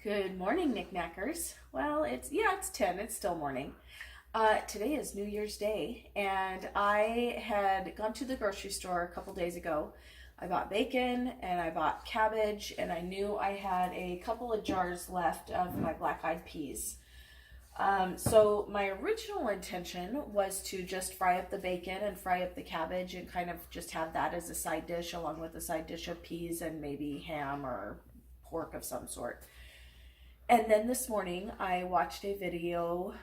Good morning, NicNaccers. Well, it's 10. It's still morning. Today is New Year's Day, and I had gone to the grocery store a couple days ago. I bought bacon and I bought cabbage, and I knew I had a couple of jars left of my black-eyed peas. So my original intention was to just fry up the bacon and fry up the cabbage and kind of just have that as a side dish along with a side dish of peas and maybe ham or pork of some sort. And then this morning I watched a video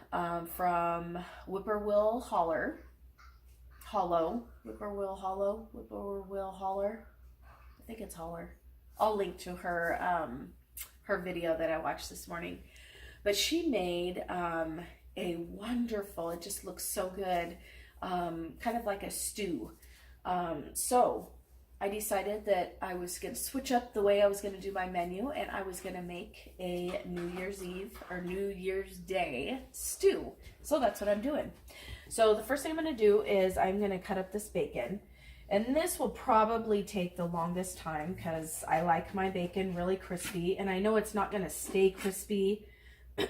from Whippoorwill Holler. I think it's Holler. I'll link to her video that I watched this morning. But she made a wonderful, it just looks so good, kind of like a stew. So I decided that I was going to switch up the way I was going to do my menu, and I was going to make a New Year's Eve or New Year's Day stew. So that's what I'm doing. So the first thing I'm going to do is I'm going to cut up this bacon. And this will probably take the longest time because I like my bacon really crispy. And I know it's not going to stay crispy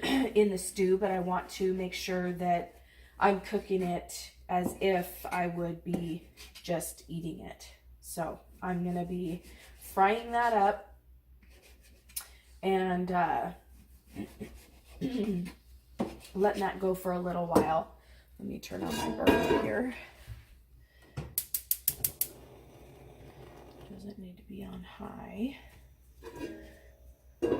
in the stew, but I want to make sure that I'm cooking it as if I would be just eating it. So I'm going to be frying that up and letting that go for a little while. Let me turn on my burner here. Doesn't need to be on high. Put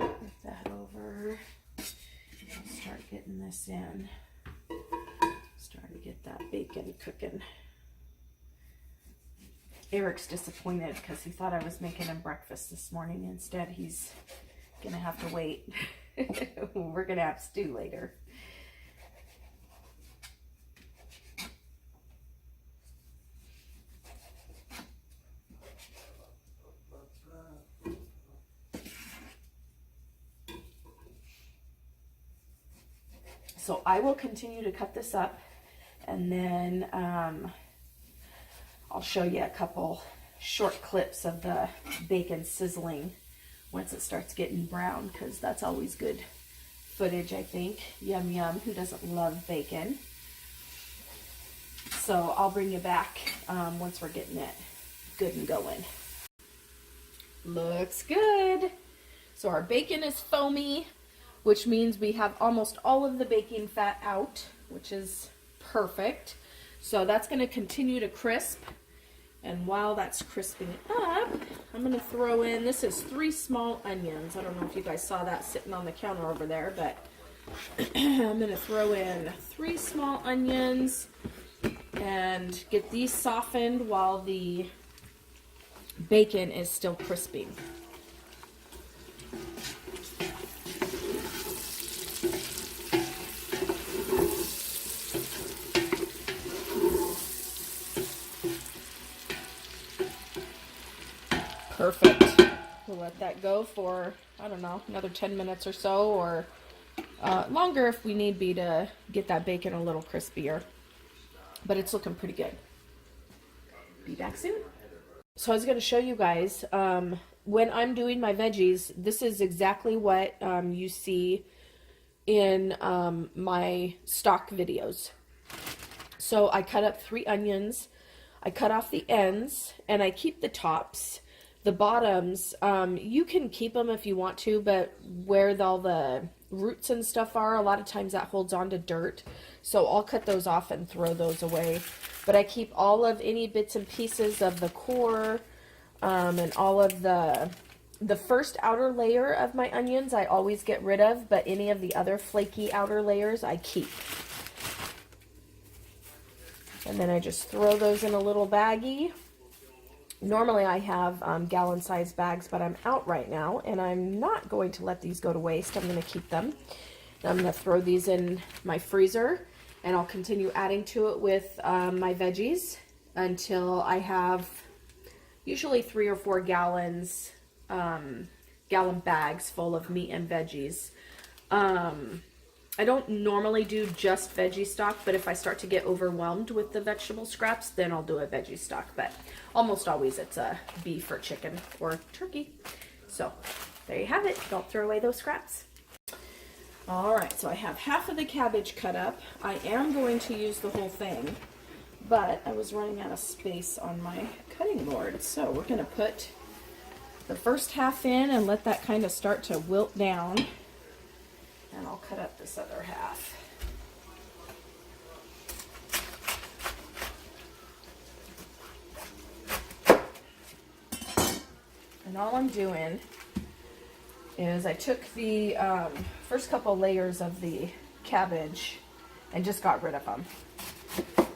that over. I'll start getting this in. Start to get that bacon cooking. Eric's disappointed because he thought I was making him breakfast this morning. Instead, he's going to have to wait. We're going to have stew later. So I will continue to cut this up, and then I'll show you a couple short clips of the bacon sizzling once it starts getting brown, because that's always good footage, I think. Yum, yum. Who doesn't love bacon? So I'll bring you back once we're getting it good and going. Looks good. So our bacon is foamy, which means we have almost all of the bacon fat out, which is perfect. So that's going to continue to crisp. And while that's crisping up, I'm going to throw in, this is 3 small onions. I don't know if you guys saw that sitting on the counter over there, but I'm going to throw in 3 small onions and get these softened while the bacon is still crisping. Perfect. We'll let that go for, I don't know, another 10 minutes or so, or longer if we need be to get that bacon a little crispier. But it's looking pretty good. Be back soon. So I was going to show you guys, when I'm doing my veggies, this is exactly what you see in my stock videos. So I cut up 3 onions, I cut off the ends, and I keep the tops. The bottoms, you can keep them if you want to, but where all the roots and stuff are, a lot of times that holds on to dirt. So I'll cut those off and throw those away. But I keep all of any bits and pieces of the core and all of the first outer layer of my onions I always get rid of, but any of the other flaky outer layers I keep. And then I just throw those in a little baggie. Normally I have gallon-sized bags, but I'm out right now, and I'm not going to let these go to waste. I'm going to keep them. I'm going to throw these in my freezer, and I'll continue adding to it with my veggies until I have usually 3 or 4 gallons, gallon bags full of meat and veggies. I don't normally do just veggie stock, but if I start to get overwhelmed with the vegetable scraps, then I'll do a veggie stock. But almost always it's a beef or chicken or turkey. So there you have it. Don't throw away those scraps. All right, so I have half of the cabbage cut up. I am going to use the whole thing, but I was running out of space on my cutting board. So we're gonna put the first half in and let that kind of start to wilt down. And I'll cut up this other half. And all I'm doing is I took the first couple layers of the cabbage and just got rid of them.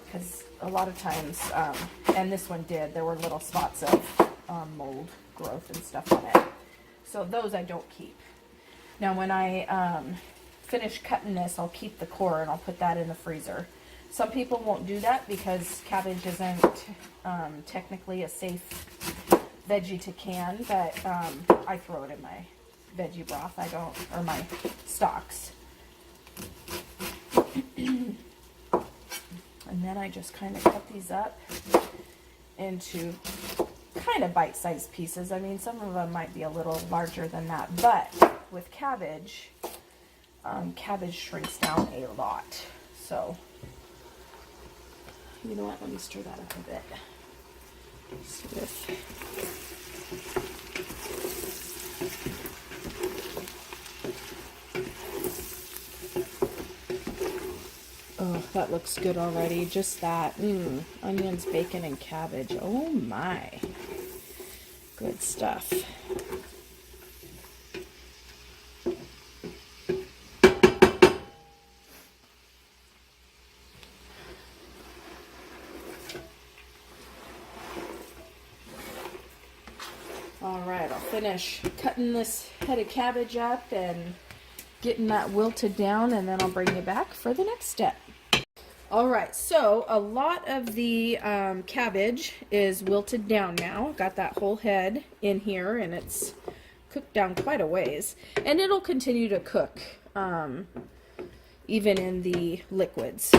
Because a lot of times, and this one did, there were little spots of mold growth and stuff on it. So those I don't keep. Now when I finish cutting this, I'll keep the core and I'll put that in the freezer. Some people won't do that because cabbage isn't technically a safe veggie to can, but I throw it in my veggie broth. I don't, or my stocks. And then I just kind of cut these up into kind of bite-sized pieces. I mean, some of them might be a little larger than that, but with cabbage, cabbage shrinks down a lot. So, you know what? Let me stir that up a bit. Oh, that looks good already. Just that. Onions, bacon, and cabbage. Oh my. Good stuff. Alright, I'll finish cutting this head of cabbage up and getting that wilted down, and then I'll bring you back for the next step. Alright, so a lot of the cabbage is wilted down now. Got that whole head in here, and it's cooked down quite a ways. And it'll continue to cook, even in the liquids.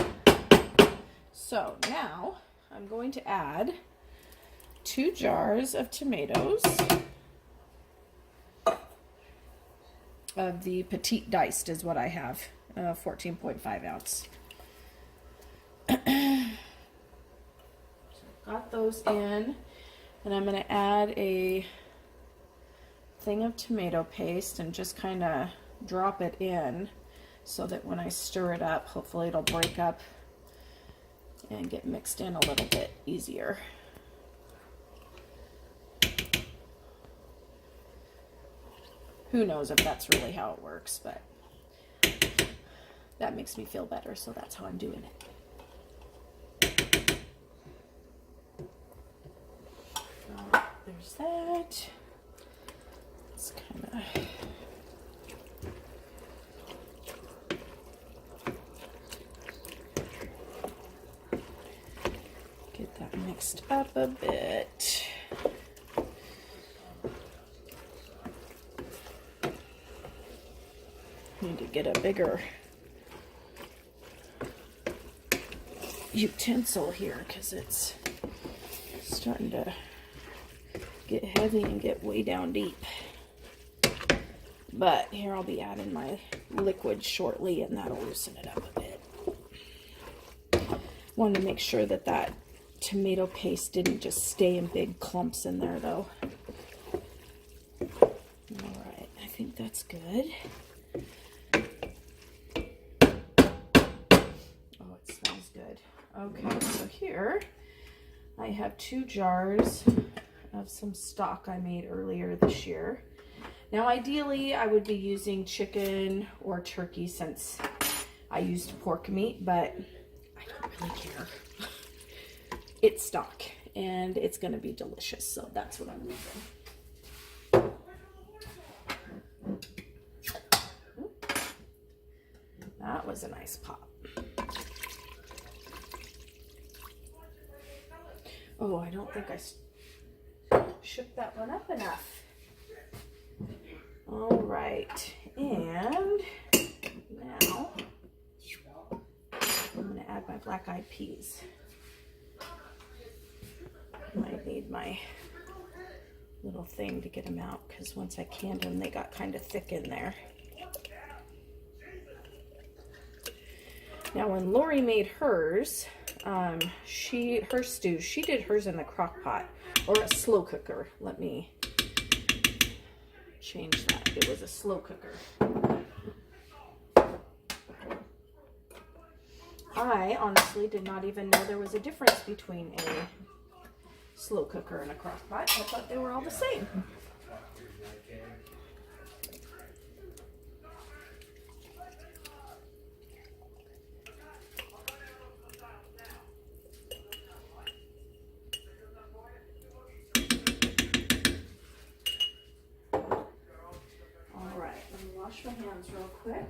So now I'm going to add 2 jars of tomatoes of the petite diced is what I have, 14.5 ounce. So got those in, and I'm going to add a thing of tomato paste and just kind of drop it in so that when I stir it up, hopefully it'll break up and get mixed in a little bit easier. Who knows if that's really how it works, but that makes me feel better, so that's how I'm doing it. There's that. Let's kind of get that mixed up a bit. Need to get a bigger utensil here because it's starting to get heavy and get way down deep. But here I'll be adding my liquid shortly, and that'll loosen it up a bit. Wanted to make sure that that tomato paste didn't just stay in big clumps in there though. Alright, I think that's good. Oh, it smells good. Okay, so here I have 2 jars of some stock I made earlier this year. Now ideally I would be using chicken or turkey since I used pork meat, but I don't really care. It's stock and it's going to be delicious, so that's what I'm using. That was a nice pop. Oh, I don't think I shook that one up enough. All right, and now I'm going to add my black-eyed peas. Might need my little thing to get them out because once I canned them, they got kind of thick in there. Now, when Lori made hers, her stew, she did hers in the crock pot or a slow cooker. Let me change that. It was a slow cooker. I honestly did not even know there was a difference between a slow cooker and a crock pot. I thought they were all the same. All right, let me wash my hands real quick.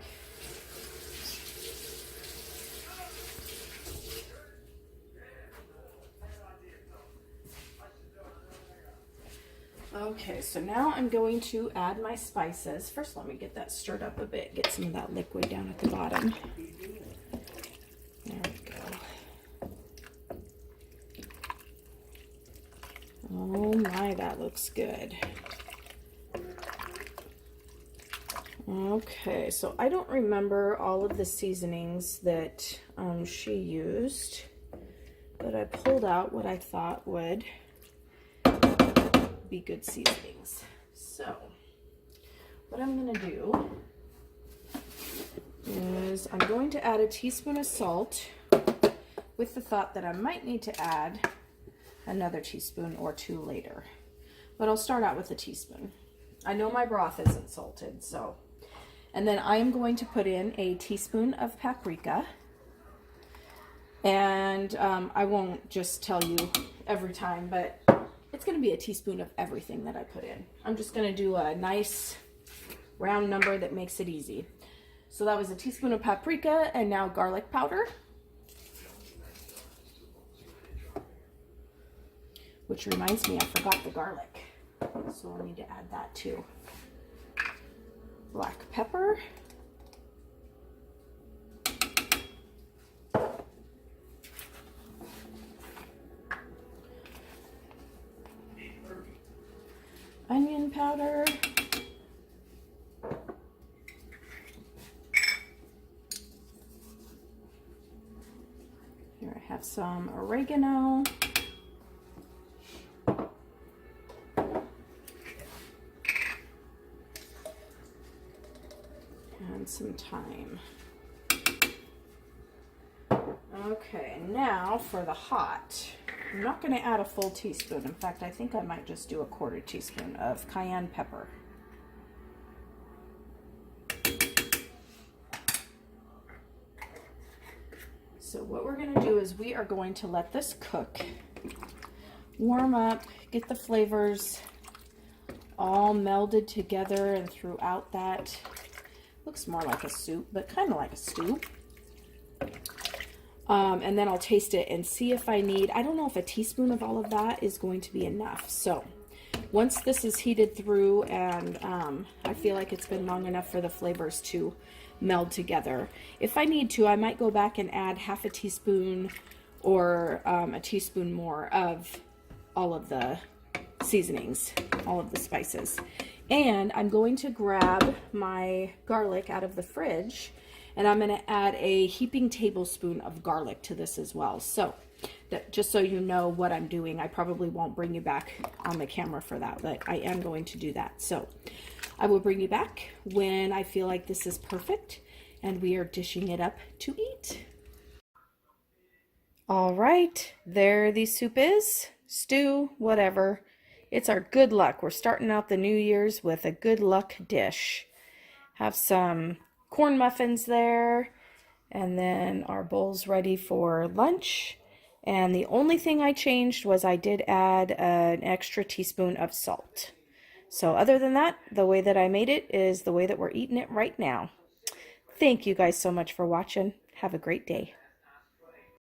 Okay, so now I'm going to add my spices. First, let me get that stirred up a bit, get some of that liquid down at the bottom. There we go. Oh my, that looks good. Okay, so I don't remember all of the seasonings that she used, but I pulled out what I thought would be good seasonings. So what I'm going to do is I'm going to add a teaspoon of salt with the thought that I might need to add another teaspoon or two later, but I'll start out with a teaspoon. I know my broth isn't salted, so. And then I am going to put in a teaspoon of paprika, and I won't just tell you every time, but it's going to be a teaspoon of everything that I put in. I'm just going to do a nice round number that makes it easy. So that was a teaspoon of paprika, and now garlic powder, which reminds me I forgot the garlic, so I'll need to add that too. Black pepper, onion powder, here I have some oregano, and some thyme. Okay, now for the hot. I'm not going to add a full teaspoon. In fact, I think I might just do a quarter teaspoon of cayenne pepper. So what we're going to do is we are going to let this cook, warm up, get the flavors all melded together and throughout that. Looks more like a soup, but kind of like a stew. And then I'll taste it and see if I need, I don't know if a teaspoon of all of that is going to be enough. So once this is heated through and I feel like it's been long enough for the flavors to meld together, if I need to, I might go back and add half a teaspoon or a teaspoon more of all of the seasonings, all of the spices. And I'm going to grab my garlic out of the fridge, and I'm going to add a heaping tablespoon of garlic to this as well. So that, just so you know what I'm doing, I probably won't bring you back on the camera for that, but I am going to do that. So I will bring you back when I feel like this is perfect and we are dishing it up to eat. All right, there the soup is, stew, whatever. It's our good luck. We're starting out the New Year's with a good luck dish. Have some corn muffins there, and then our bowl's ready for lunch. And the only thing I changed was I did add an extra teaspoon of salt. So other than that, the way that I made it is the way that we're eating it right now. Thank you guys so much for watching. Have a great day.